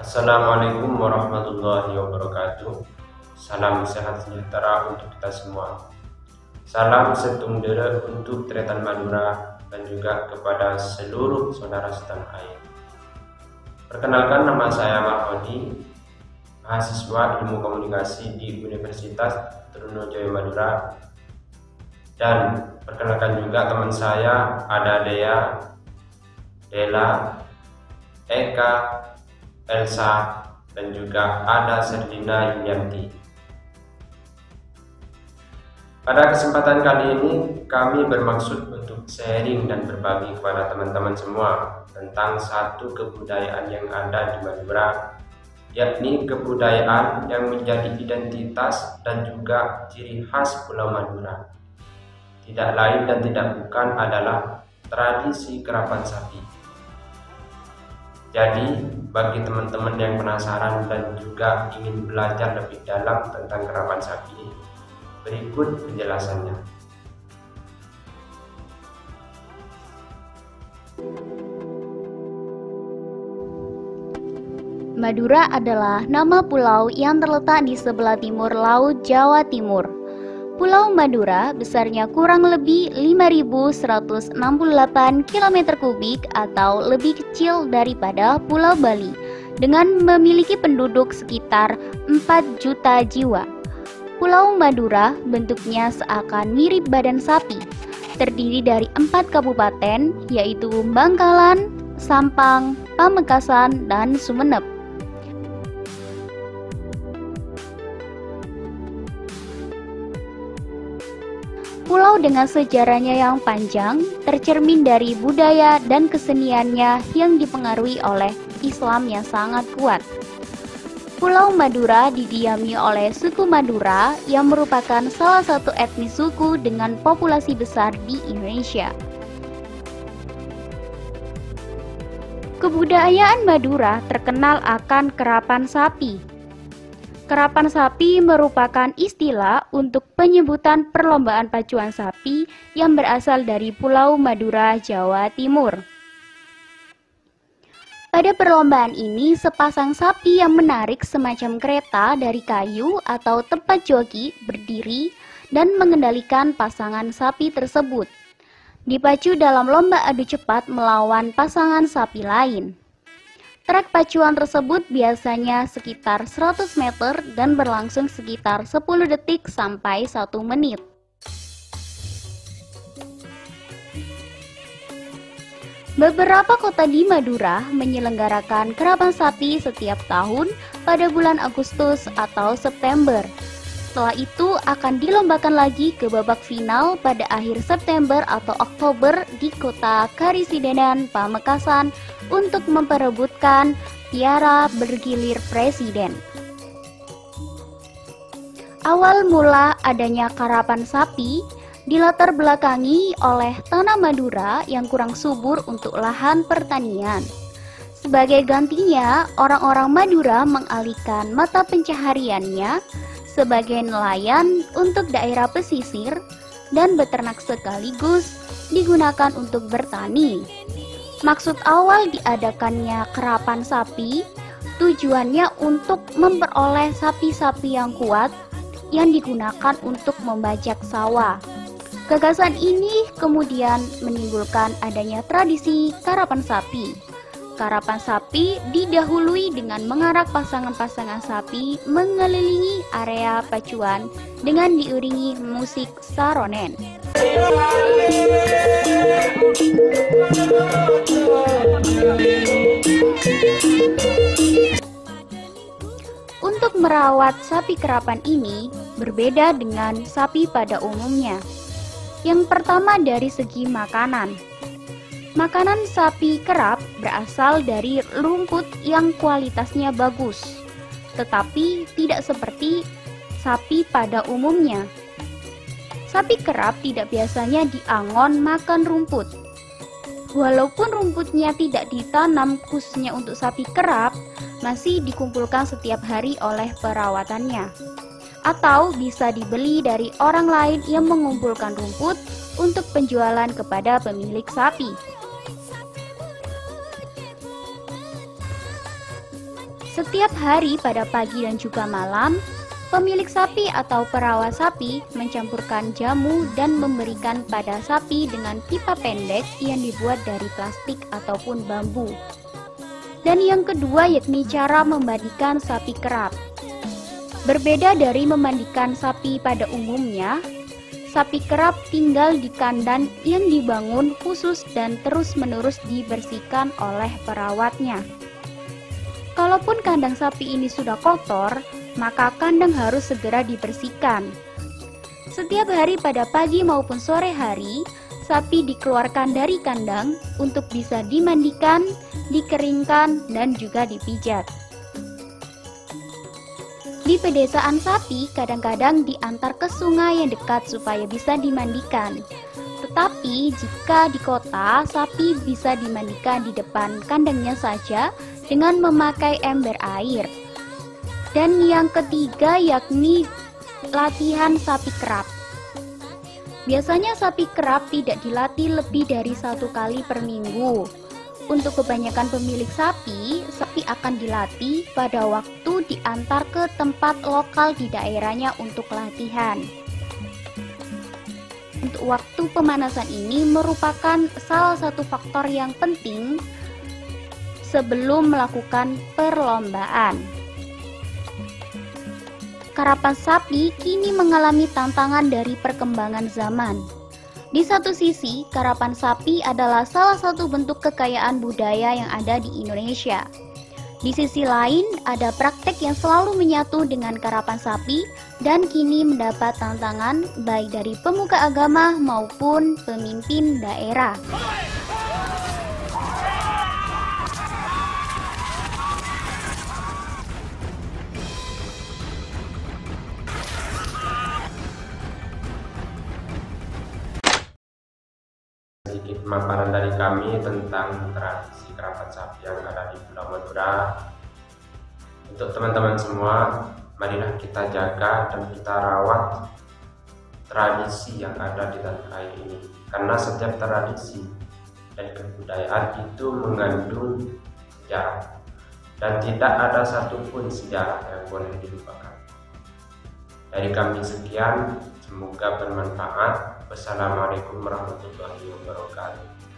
Assalamualaikum warahmatullahi wabarakatuh. Salam sehat sejahtera untuk kita semua. Salam setung dere untuk Tretan Madura dan juga kepada seluruh saudara setanah air. Perkenalkan, nama saya Marhodi, mahasiswa Ilmu Komunikasi di Universitas Trunojoyo Madura. Dan perkenalkan juga teman saya, ada Dea, Dela, Eka, Elsa, dan juga ada Serdina Yulianti. Pada kesempatan kali ini kami bermaksud untuk sharing dan berbagi kepada teman-teman semua tentang satu kebudayaan yang ada di Madura, yakni kebudayaan yang menjadi identitas dan juga ciri khas Pulau Madura. Tidak lain dan tidak bukan adalah tradisi kerapan sapi. Jadi, bagi teman-teman yang penasaran dan juga ingin belajar lebih dalam tentang kerapan sapi, berikut penjelasannya. Madura adalah nama pulau yang terletak di sebelah timur Laut Jawa Timur. Pulau Madura besarnya kurang lebih 5.168 km kubik atau lebih kecil daripada Pulau Bali, dengan memiliki penduduk sekitar 4 juta jiwa. Pulau Madura bentuknya seakan mirip badan sapi, terdiri dari 4 kabupaten, yaitu Bangkalan, Sampang, Pamekasan, dan Sumeneb. Pulau dengan sejarahnya yang panjang tercermin dari budaya dan keseniannya yang dipengaruhi oleh Islam yang sangat kuat. Pulau Madura didiami oleh suku Madura yang merupakan salah satu etnis suku dengan populasi besar di Indonesia. Kebudayaan Madura terkenal akan kerapan sapi. Kerapan sapi merupakan istilah untuk penyebutan perlombaan pacuan sapi yang berasal dari Pulau Madura, Jawa Timur. Pada perlombaan ini, sepasang sapi yang menarik semacam kereta dari kayu atau tempat joki berdiri dan mengendalikan pasangan sapi tersebut, dipacu dalam lomba adu cepat melawan pasangan sapi lain. Trek pacuan tersebut biasanya sekitar 100 meter dan berlangsung sekitar 10 detik sampai 1 menit. Beberapa kota di Madura menyelenggarakan kerapan sapi setiap tahun pada bulan Agustus atau September. Setelah itu akan dilombakan lagi ke babak final pada akhir September atau Oktober di kota Karisidenan, Pamekasan untuk memperebutkan piala bergilir presiden. Awal mula adanya karapan sapi dilatar belakangi oleh tanah Madura yang kurang subur untuk lahan pertanian. Sebagai gantinya, orang-orang Madura mengalihkan mata pencahariannya sebagai nelayan untuk daerah pesisir dan beternak sekaligus digunakan untuk bertani. Maksud awal diadakannya kerapan sapi tujuannya untuk memperoleh sapi-sapi yang kuat yang digunakan untuk membajak sawah. Gagasan ini kemudian menimbulkan adanya tradisi karapan sapi. Karapan sapi didahului dengan mengarak pasangan-pasangan sapi mengelilingi area pacuan dengan diiringi musik saronen. Untuk merawat sapi kerapan ini berbeda dengan sapi pada umumnya. Yang pertama dari segi makanan. Makanan sapi kerap berasal dari rumput yang kualitasnya bagus, tetapi tidak seperti sapi pada umumnya. Sapi kerap tidak biasanya diangon makan rumput. Walaupun rumputnya tidak ditanam khususnya untuk sapi kerap, masih dikumpulkan setiap hari oleh perawatannya. Atau bisa dibeli dari orang lain yang mengumpulkan rumput untuk penjualan kepada pemilik sapi. Setiap hari pada pagi dan juga malam, pemilik sapi atau perawat sapi mencampurkan jamu dan memberikan pada sapi dengan pipa pendek yang dibuat dari plastik ataupun bambu. Dan yang kedua yakni cara memandikan sapi kerap. Berbeda dari memandikan sapi pada umumnya, sapi kerap tinggal di kandang yang dibangun khusus dan terus-menerus dibersihkan oleh perawatnya. Kalaupun kandang sapi ini sudah kotor, maka kandang harus segera dibersihkan. Setiap hari pada pagi maupun sore hari, sapi dikeluarkan dari kandang untuk bisa dimandikan, dikeringkan, dan juga dipijat. Di pedesaan sapi kadang-kadang diantar ke sungai yang dekat supaya bisa dimandikan. Tetapi jika di kota, sapi bisa dimandikan di depan kandangnya saja dengan memakai ember air. Dan yang ketiga yakni latihan sapi kerap. Biasanya sapi kerap tidak dilatih lebih dari 1 kali per minggu. Untuk kebanyakan pemilik sapi akan dilatih pada waktu diantar ke tempat lokal di daerahnya untuk latihan. Untuk waktu pemanasan ini merupakan salah satu faktor yang penting sebelum melakukan perlombaan. Karapan sapi kini mengalami tantangan dari perkembangan zaman. Di satu sisi, karapan sapi adalah salah satu bentuk kekayaan budaya yang ada di Indonesia. Di sisi lain, ada praktek yang selalu menyatu dengan karapan sapi dan kini mendapat tantangan baik dari pemuka agama maupun pemimpin daerah. Sedikit pemaparan dari kami tentang tradisi karapan sapi yang ada di Pulau Madura. Untuk teman-teman semua, marilah kita jaga dan kita rawat tradisi yang ada di tanah air ini, karena setiap tradisi dan kebudayaan itu mengandung sejarah dan tidak ada satupun sejarah yang boleh dilupakan. Dari kami sekian, semoga bermanfaat. Wassalamualaikum warahmatullahi wabarakatuh.